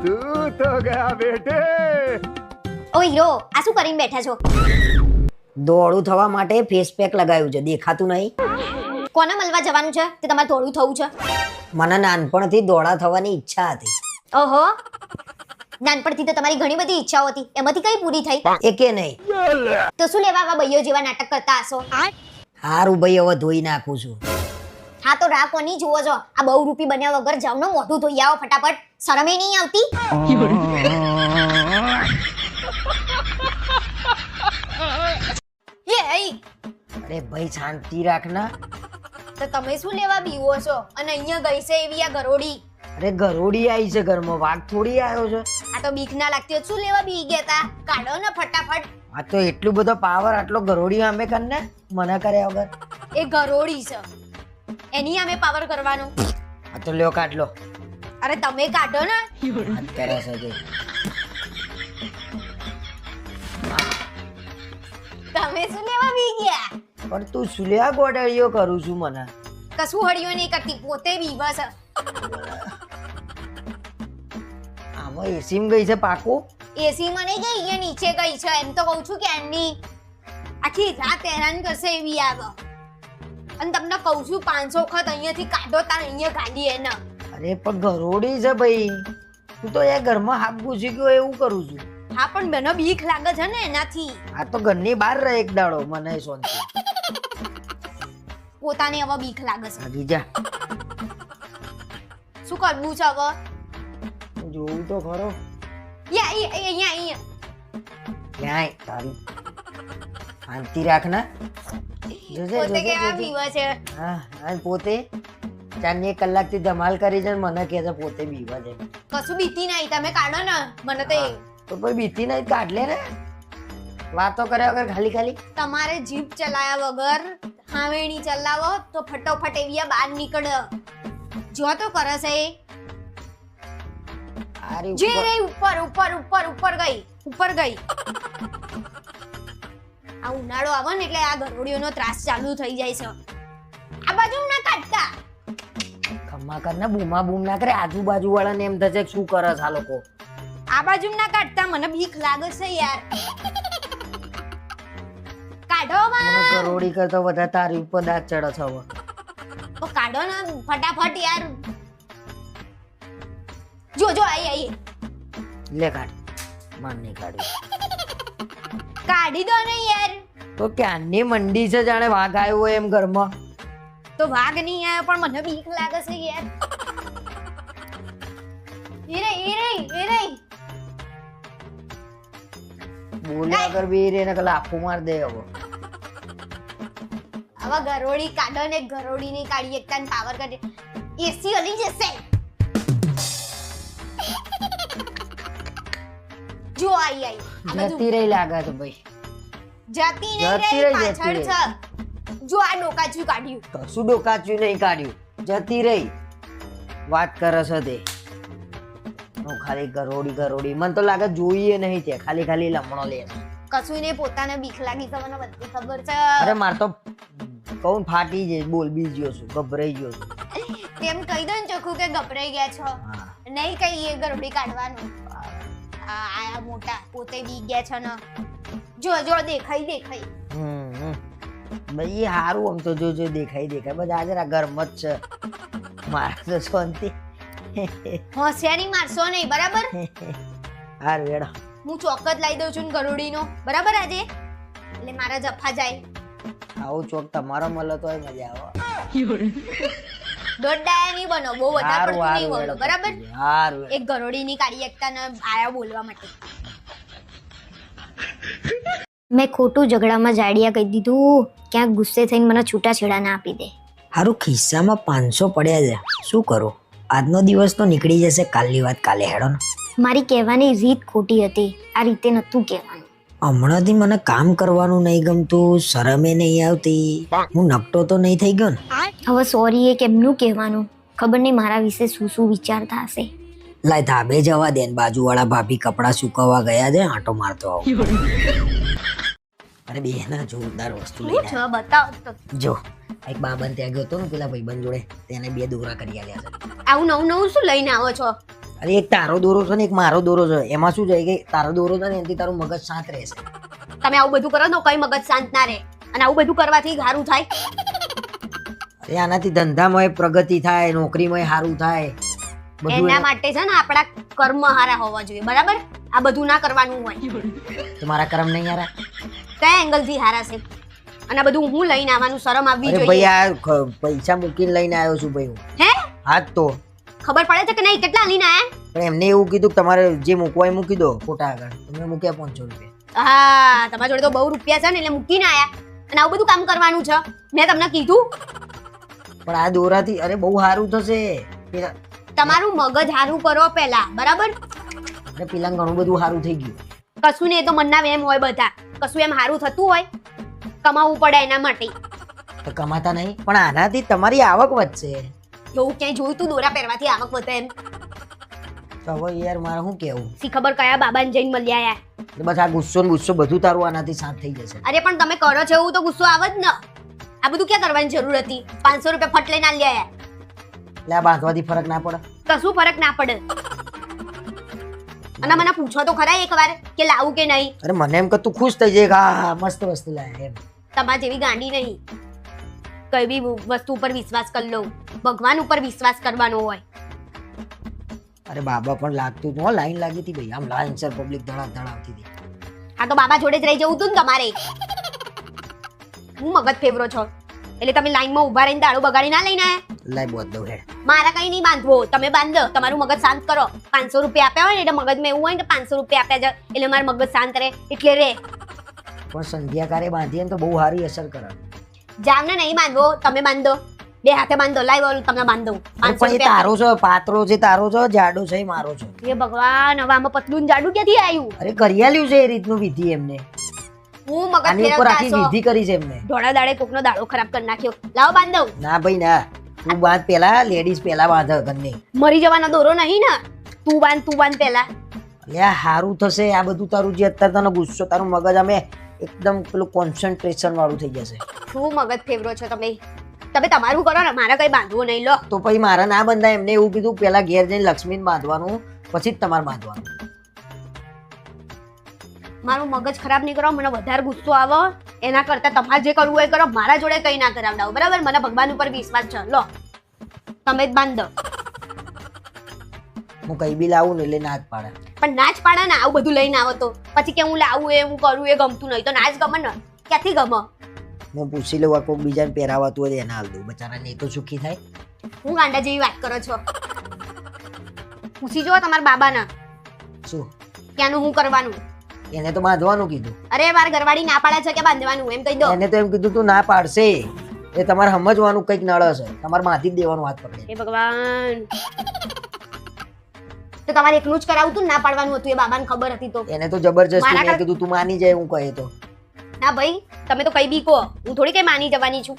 તું તો ગયા બેટે. ઓ હીરો, આ શું કરીને બેઠા છો? દોડું થવા માટે ફેસ પેક લગાવ્યું છે, દેખાતું નહીં? કોને મળવા જવાનું છે કે તમારે થોડું થવું છે? મને નાનપણથી દોડા થવાની ઈચ્છા હતી. ઓહો, નાનપણથી તો તમારી ઘણી બધી ઈચ્છાઓ હતી, એમાંથી કઈ પૂરી થઈ? એકે નહીં. તો શું લેવા આવા ભાઈઓ જેવા નાટક કરતા હશો? હારું ભાઈ, હવે ધોઈ નાખું છું. હા તો રાહ કોની જુઓ છો? આ બહુ રૂપી બન્યા વગર જાવ ને મોઢું ધોઈ આવો ફટાફટ. શરમે નહીં આવતી? અરે ભાઈ શાંતિ રાખના. તો તમે શું લેવા બીવો છો? અને અહીંયા ગઈ છે એવી આ ગરોડી. અરે ગરોડી આવી છે ઘરમાં, વાઘ થોડી આવ્યો છે. આ તો બીક ના લાગતી હોય, શું લેવા બી ગયા તા? કાઢો ને ફટાફટ. આ તો એટલું બધો પાવર આટલો ગરોડી સામે કરને મને કર્યા વગર. એ ગરોડી છે, એની સામે પાવર કરવાનો. આ તો લ્યો કાઢ લો. અરે તમે કાઢો ને. હાથ કરે છે જે. તમે શું લેવા બી ગયા? પણ તું સુલ્યા ગોડાળીઓ કરું છું મને. કશું હળિયો નહીં કરતી, પોતે બીવા છે. આમાં એસીમ ગઈ છે પાકું. એસી માં નહીં ગઈ, અહીંયા નીચે ગઈ છે. એમ તો કહું છું કે એમની આખી રાત હેરાન કરશે એવી આવે. અને તમને કહું છું 500 વખત અહીંયાથી કાઢો તાર અહીંયા ગાડી એને. અરે પણ ગરોડી છે ભાઈ, તું તો એ ઘરમાં હાથ ઘૂસી ગયો એવું કરું છું. હા પણ મને બીક લાગે છે ને એનાથી. આ તો ઘરની બહાર રહે એક દાડો, મને શાંતિ. પોતાને હવે બીક લાગે છે. ભાગી જા. શું કરવું છે હવે? જોવું તો ખરો. અહીંયા ક્યાંય તારી શાંતિ રાખના. જોજે પોતે જોજે કેવા જોજે. પીવે છે? હા અને પોતે 4 કલાકથી ધમાલ કરી છે ને મને કહે છે પોતે બીવા છે. કશું બીતી નહીં, તમે કાઢો ને. મને તો તો કોઈ બીતી નહીં, કાઢ લે ને. વાતો કર્યા વગર ખાલી ખાલી. તમારે જીપ ચલાયા વગર હાવેણી ચલાવો તો ફટોફટ એવી બહાર નીકળે. જો તો કરે છે એ. આરી જે ઉપર. રે ઉપર ઉપર ઉપર ઉપર ગઈ, ઉપર ગઈ. આ ઉનાળો આવે ને એટલે આ ગરોડીઓનો ત્રાસ ચાલુ થઈ જાય છે. આ બાજુ ના કાઢતા. ખમ્મા કરને બૂમા બૂમ ના કરે, આજુબાજુ વાળાને એમ થશે કે શું કરે છે આ લોકો. આ બાજુ ના કાઢતા, મને બીક લાગે છે યાર. કાઢો મને માં. ગરોડી કરતો બધા તારી ઉપર દાંત ચડે છે હવે. તો કાઢો ને ફટાફટ યાર. જો જો આઈ લે કાઢ. માર નહીં કાઢ્યું. કાઢી દો ને યાર. તો ક્યાંની મંડી છે જાણે વાઘ આવ્યો હોય એમ ઘરમાં. તો વાઘ નહીં આવ્યો પણ મને બીક લાગે છે યાર. એ રે બોલ્યા કર બી રે ને કલા આખું માર દે હવે. આવા ગરોડી કાઢો ને, ગરોડી ની કાઢી એકતા પાવર કાઢે. એસી હલી જશે. જો આઈ આ બાજુ જતી રહી લાગે છે ભાઈ. જતી જતી નહીં રહી, રહી, જતી પાછળ છે. જો આ ડોકાચું કાઢ્યું. કશું ડોકાચ્યું નહીં કાઢ્યું, જતી રહી. વાત કરે છે તે. હું ખાલી ગરોડી ગરોડી, મને તો લાગે જોઈએ નહીં તે, ખાલી ખાલી લમણો લે. કશું ને પોતાને બીક લાગી છે, મને બધી ખબર છે. અરે માર તો કઉન ફાટી જાય, બોલ બી ગયો છું, ગભરાઈ ગયો છું. તેમ કહી દો ને ચોખ્ખું કે ગભરાઈ ગયા છો. હા. નહીં કઈ એ ગરોડી કાઢવાનું. આ મોટા પોતે બી ગયા છે ને. જો જો દેખાઈ. ભાઈ હારું આમ તો જો દેખાય બધા આજે ઘરમાં જ છે. મારા તો શાંતિ. હોશિયારી મારશો નહીં, બરાબર? હાર વેડો. હું ચોકત લાવી દઉં છું ગરોડીનો, બરાબર આજે? એટલે મારા જફા જાય. આવું ચોક તમારો મળે તો મજા આવે. દોડડાયા નહીં બનો, બહુ વધારે પડતું નહીં બોલો, બરાબર? હારું. એક ગરોડીની કાઢી એકતા ને આયા બોલવા માટે. મેં ખોટું ઝઘડામાં જાડિયા કહી દીધું. ક્યાંક ગુસ્સે થઈને મને છૂટાછેડા ના આપી દે. હારું ખિસ્સામાં 500 પડ્યા છે, શું કરું? આજનો દિવસ તો નીકળી જશે, કાલની વાત કાલે હેડો ને. મારી કહેવાની રીત ખોટી હતી, આ રીતે નતું કહેવાનું. હમણાંથી મને કામ કરવાનું નહીં ગમતું, શરમે નહીં આવતી, હું નકટો તો નહીં થઈ ગયો ને? હવે સોરી એ કેમનું કહેવાનું? ખબર નહીં મારા વિશે શું શું વિચારતા હશે. લાય ધાબે જવા દે ને, બાજુવાળા ભાભી કપડાં સુકવવા ગયા છે, આંટો મારતો આવો. અરે બે ના જોરદાર વસ્તુ શું લઈને છે બતાવો તો. આવ્યો. જો એક બાબન ત્યાં ગયો હતો ને પેલા ભાઈબંધ જોડે તેને 2 દોરા કરી આલ્યા છે. આવું નવું નવું શું લઈને આવો છો? અરે એક તારો દોરો છે ને એક મારો દોરો છે. એમાં શું છે કે તારો દોરો છે ને એનાથી તારું મગજ શાંત રહેશે. તમે આવું બધું કરો તો કઈ મગજ શાંત ના રહે, અને આવું બધું કરવાથી સારું થાય. અરે આનાથી ધંધામાં પ્રગતિ થાય, નોકરીમાં સારું થાય, બધું એના માટે છે ને આપણા કર્મ હારા હોવા જોઈએ, બરાબર? આ બધું ના કરવાનું હોય. તમારા કર્મ નહીં યાર. કયા એંગલ થી હારા છે? અને આ બધું હું લઈને આવવાનું શરમ આવવી અરે ભાઈ જોઈએ. આ પૈસા મૂકીને લઈને આવ્યો છું ભાઈ હું. હે હાથ તો ખબર પડે છે કે નહીં કેટલા લઈને આયા? પણ એમને એવું કીધું કે તમારે જે મૂકવા એ મૂકી દો ફોટા આગળ. તમે મૂક્યા 500 રૂપિયા. હા, તમારા જોડે તો બહુ રૂપિયા છે ને એટલે મૂકીને આયા, અને આવું બધું કામ કરવાનું છે. મેં તમને કીધું પણ આ દોરાથી અરે બહુ સારું થશે. પેલા તમારું મગજ હારું કરો પહેલા, બરાબર? અરે પેલા ઘણું બધું સારું થઈ ગયું. કશું ને એ તો મનના વેમ હોય બધા. કશું એમ હારું થતું હોય કમાવું પડે એના માટે. તો કમાતા નહીં પણ આનાથી તમારી આવક વધશે. એવું ક્યાંય જોયું તું દોરા પહેરવાથી આવક વધે એમ? તો હવે યાર મારે શું કેવું? સી ખબર કયા બાબાને જઈને મળ્યા આયા. બસ આ ગુસ્સો ને ગુસ્સો બધું તારું આનાથી શાંત થઈ જશે. અરે પણ તમે કરો છો એવું તો ગુસ્સો આવે જ ને. આ બધું ક્યાં કરવાની જરૂર હતી? 500 રૂપિયા ફટ લઈને આલ્યા આયા. એટલે આ બાંધવાથી ફરક ના પડે. કશું ફરક ના પડે. અને મને પૂછો તો ખરા એકવાર કે લાવું કે નહીં. અરે મને એમ કે તું ખુશ થઈ જાય કે હા મસ્ત વસ્તુ લાયા એમ. તમારા જેવી ગાંડી નહીં. કઈ બી વસ્તુ ઉપર વિશ્વાસ કરી લો. ભગવાન ઉપર વિશ્વાસ કરવાનો હોય. અરે બાબા પણ લાગતું ન લાઈન લાગી હતી ભાઈ. આમ લાઈન સર પબ્લિક ધડાવતી હતી. આ તો બાબા જોડે જ રહી જવું તું ને તમારે. હું મગજ ફેવરો છો એટલે તમે લાઈનમાં ઉભા રહીને દાડો બગાડી ના લઈને આયા. લાઈ બોત દઉં હેડ. મારા કઈ નહીં બાંધવો, તમે બાંધો. તમારું મગજ શાંત કરો. 500 રૂપિયા આપ્યા હોય ને એટલે મગજમાં એવું હોય ને 500 રૂપિયા આપ્યા છે એટલે મારું મગજ શાંત રહે એટલે રે. પણ સંધ્યાકારે બાંધીએ ને તો બહુ સારી અસર કરે. જામને નહીં બાંધવો, તમે બાંધો. 2 હાથે બાંધો. લાઈ બોલ તમને બાંધો. 500 પણ એ રૂપિયા. તારો છે, પાતળો છે તારો છે, જાડો છે એ મારો છે. એ ભગવાન, હવે આમાં પતલું ને જાડું ક્યાંથી આવ્યું? અરે કરી આલ્યું છે એ રીતનું વિધિ એમને. હું મગજ આની ઉપર ફેરવતા આખી છો. વિધિ કરી છે એમને. ધોળા દાડે કોકનો દાડો ખરાબ કરી નાખ્યો. લાવો બાંધ દઉં. ના ભાઈ ના, તું બાંધ પેલા. લેડીઝ પેલા બાંધે ઘરની. મરી જવાનો દોરો નહીં ને. તું બાંધ પેલા. એટલે આ સારું થશે. આ બધું તારું જે અત્યારે તને ગુસ્સો, તારું મગજ અમે એકદમ પેલું કોન્સન્ટ્રેશન વાળું થઈ જશે. શું મગજ ફેવરો છો તમે? તમે તમારું કરો ને, મારે કઈ બાંધવું નહીં. લો તો પછી મારા ના બંધાય. એમને એવું કીધું પેલા ઘેર જઈને લક્ષ્મીને બાંધવાનું પછી જ તમારે બાંધવાનું. મારું મગજ ખરાબ નહીં કરો. મને વધારે ગુસ્સો આવે એના કરતા તમારે જે કરવું હોય કરો. મારા જોડે કઈ ના કરાવડાવો, બરાબર? મને ભગવાન ઉપર વિશ્વાસ છે. લો તમે જ બાંધ દો. હું કઈ બી લાવું ને એટલે ના જ પાડે. પણ ના જ પાડે ને. આવું બધું લઈને આવો તો પછી કે હું લાવું એ હું કરું એ ગમતું નહીં તો ના જ ગમે ને. ક્યાંથી ગમે? હું પૂછી લઉં કોઈ બીજાને પહેરાવાતું હોય એને હાલ દઉં. બચારાને એ તો સુખી થાય. હું ગાંડા જેવી વાત કરો છો? પૂછી જો તમારા બાબાને શું ક્યાંનું હું કરવાનું. એને તો બાંધવાનું કીધું. અરે માર ઘરવાળી ના પાડે છે કે બાંધવાનું, એમ કહી દો. એને તો એમ કીધું તું ના પાડશે. એ તમારે સમજવાનું કંઈક નળ છે. તમારે માથી જ દેવાનું હાથ પકડે. હે ભગવાન, તો તમારે એકલું જ કરાવું તું, ના પાડવાનું હતું? એ બાબાને ખબર હતી તો. એને તો જબરજસ્તી મારા મેં કીધું તું માની જાય હું કહે તો. ના ભાઈ, તમે તો કઈ બી કહો, હું થોડી કઈ માની જવાની છું.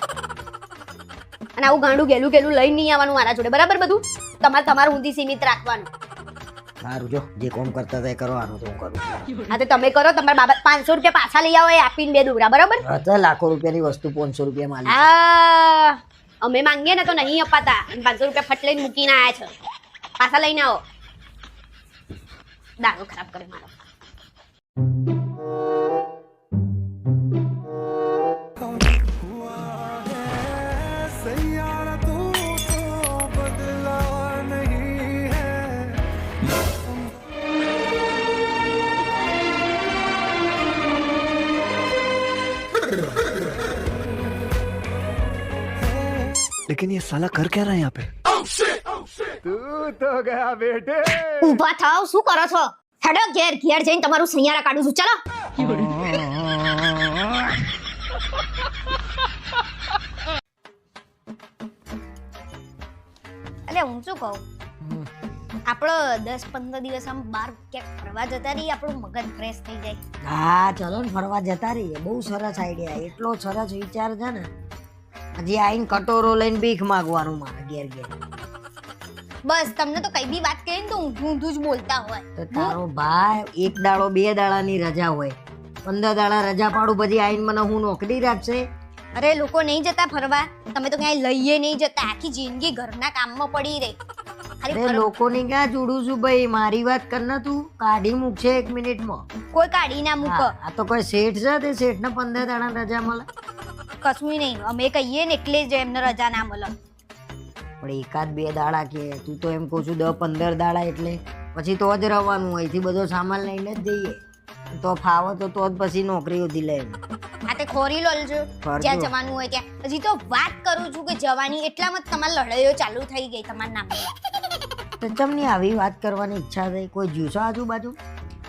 અને આવું ગાંડું ગેલું લઈને નહીં આવવાનું મારા જોડે, બરાબર? બધું તમારું ઊંધી સીમિત રાખવાનું. સારું જો જે કોમ કરતા હતા એ કરવાનું તો હું કરું. હા તો તમે કરો. તમારા બાબા 500 રૂપિયા પાછા લઈ આવો એ આપીને 2 દોરા, બરાબર? અત્યારે લાખો રૂપિયાની વસ્તુ 500 રૂપિયા માં આ અમે માંગીએ ને તો નહીં અપાતા. 500 રૂપિયા ફટ લઈને મૂકીને આયા છે. પાછા લઈને આવો. દાડો ખરાબ કરે મારો. लेकिन ये साला कर क्या रहा है यहाँ पे? तू तो गया बेटे. ઊભા થાવ. શું કરો છો? હેડો ઘેર જઈને તમારું સૈયારા કાઢું છું. ચલો. અલે હું શું કહું, આપણો 10-15 દિવસ આમ બહાર ક્યાંક ફરવા જતા રહીએ, આપણું મગજ ફ્રેશ થઈ જાય. હા ચલો ને ફરવા જતા રહીએ. બહુ સરસ આઈડિયા. એટલો સરસ વિચાર છે ને. હજી આઈને કટોરો લઈને ભીખ માંગવાનું મારે ઘેર. બસ તમને તો કઈ બી વાત કહે ને તો ઊંધું જ બોલતા હોય. તો તારો ભાઈ એક દાડો 2 દાડાની રજા હોય 15 દાડા રજા પાડું પછી આઈને મને હું નોકરી રાખશે? અરે લોકો નહીં જતા ફરવા, તમે તો ક્યાંય લઈએ નહીં જતા, આખી જિંદગી ઘરના કામમાં પડી રહી. ખાલી અરે લોકોની ક્યાં જોડું છું ભાઈ, મારી વાત કર ને તું. કાઢી મૂકશે 1 મિનિટમાં. કોઈ કાઢી ના મૂકો. આ તો કોઈ શેઠ છે, તે શેઠને 15 દાડા રજા મળે? કશું નહીં, અમે કહીએ ને એટલે જ એમને રજા ના મળે. પણ એકાદ 2 દાડા કે તું તો એમ કહું છું 10-15 દાડા, એટલે પછી તો જ રહેવાનું, અહીંથી બધો સામાન લઈને જ જઈએ. તો ફાવો તો જ પછી નોકરી ઉધી લે. આ તે ખોરી લોલજો જ્યાં જવાનું હોય ત્યાં. હજી તો વાત કરું છું કે જવાની, એટલામાં જ તમારી લડાઈઓ ચાલુ થઈ ગઈ તમારા નામ. તો તમને આવી વાત કરવાની ઈચ્છા થઈ? કોઈ જ્યુસો આજુબાજુ?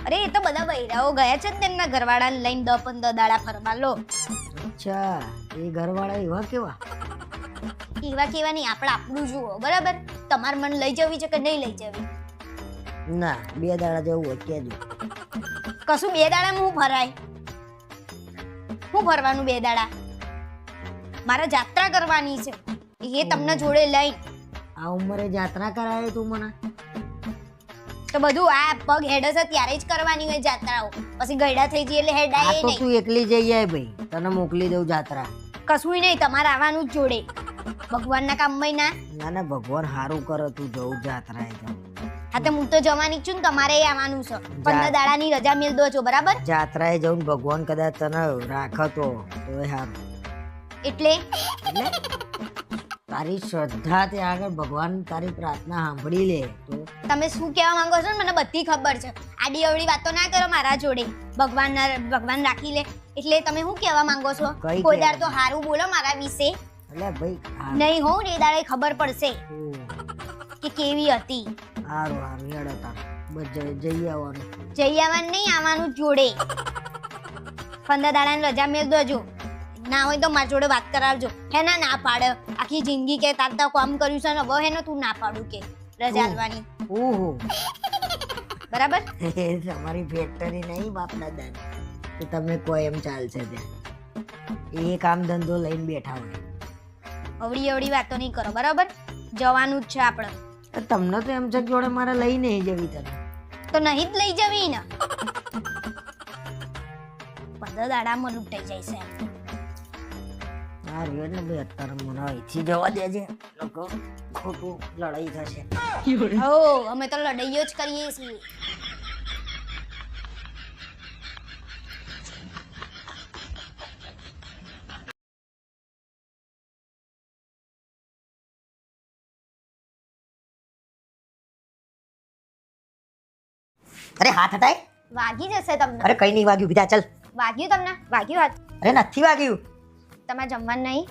અરે એ તો બધા બૈરાઓ ગયા છે ને તેમના ઘરવાળાને લઈને 10-15 દાડા ફરવા. લો અચ્છા, એ ઘરવાળા એવા કેવા? કેવા કેવા નહીં, આપણે આપણું જુઓ બરાબર. તમારે મને લઈ જવી છે કે નહીં લઈ જવી? ના, 2 દાડા જેવું હોય કેજો. કશું 2 દાડામાં હું ફરાય? હું ફરવાનું 2 દાડા? મારે જાત્રા કરવાની છે, એ તમને જોડે લઈ. આ ઉંમરે જાત્રા કરાવે તું મને? તો બધું આ પગ હેડે છે ત્યારે જ કરવાની હોય જાત્રાઓ, પછી ગયડા થઈ જઈએ એટલે હેડાય આ તો નહીં. તું એકલી જઈ આય ભાઈ, તને મોકલી દઉં જાત્રા. કશું નહીં, તમારે આવવાનું જ જોડે. ભગવાનના કામમાં ના. ના ના, ભગવાન સારું કરે, તું જવું જાત્રા. તો હા તો હું તો જવાની જ છું ને, તમારે આવવાનું છે. 15 દાડાની રજા મેળ દો છો બરાબર. જાત્રાએ જવું ને ભગવાન કદાચ તને રાખે તો સારું. એટલે તારી શ્રદ્ધા ત્યાં આગળ ભગવાન તારી પ્રાર્થના સાંભળી લે તો. તમે શું કહેવા માંગો છો ને મને બધી ખબર છે. આડી અવળી વાતો ના કરો મારા જોડે. ભગવાન રાખી લે એટલે તમે શું કહેવા માંગો છો? કઈ કોઈ દાડ તો હારું બોલો મારા વિશે. એટલે ભાઈ નહીં હો, એ દાડે ખબર પડશે કે કેવી હતી. હારું હારું હેડો તાર બસ જઈ આવવાનું. જઈ આવવાનું નહીં, આવવાનું જ જોડે. 15 દાડાની રજા મેળ દોજો. ના હોય તો મારા જોડે વાત કરાવજો. હેના ના પાડે આખી જિંદગી કે તાર તો કામ કર્યું છે ને, હવે હેનો તું ના પાડું કે રજા આલવાની. ઓહો, બરાબર. તમારી ફેક્ટરી નહીં બાપ દાદા કે તમે કોઈ એમ ચાલશે ત્યાં. એ કામ ધંધો લઈને બેઠા હોય. અવળી અવળી વાતો નહીં કરો બરાબર. જવાનું જ છે આપણે. તમને તો એમ છે જોડે મારે લઈ નહીં જવી તને. તો નહીં જ લઈ જવી ને. 15 દાડામાં લૂંટાઈ જાય છે એમ. હા રહ્યો ને ભાઈ, અત્યારે મને અહીંથી જવા દેજે, લોકો ખોટું લડાઈ થશે. હો, અમે તો લડાઈઓ જ કરીએ છીએ. અરે હાથ હટાય. વાગી જશે તમને. અરે કઈ નહીં વાગ્યું, બીજા ચાલ. વાગ્યું તમને? વાગ્યું હાથ? અરે નથી વાગ્યું. તમારે જમવાનું નહીં?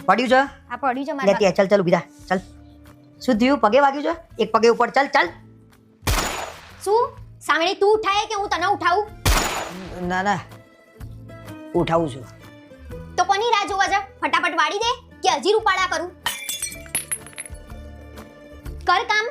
પડ્યું છે. આ પડ્યું છે લે મારા. ત્યાં ચાલ, ચાલ બીજા ચાલ. શું થયું? પગે વાગ્યું છે? એક પગે ઉપર ચાલ ચાલ. શું સાંભળી? તું ઉઠાય કે હું તને ઉઠાવું? ના ના, ઉઠાવું છું. તો કોની રાહ જોવા જા? ફટાફટ વાળી દે કે હજી રૂપાળા કરું? કર કામ.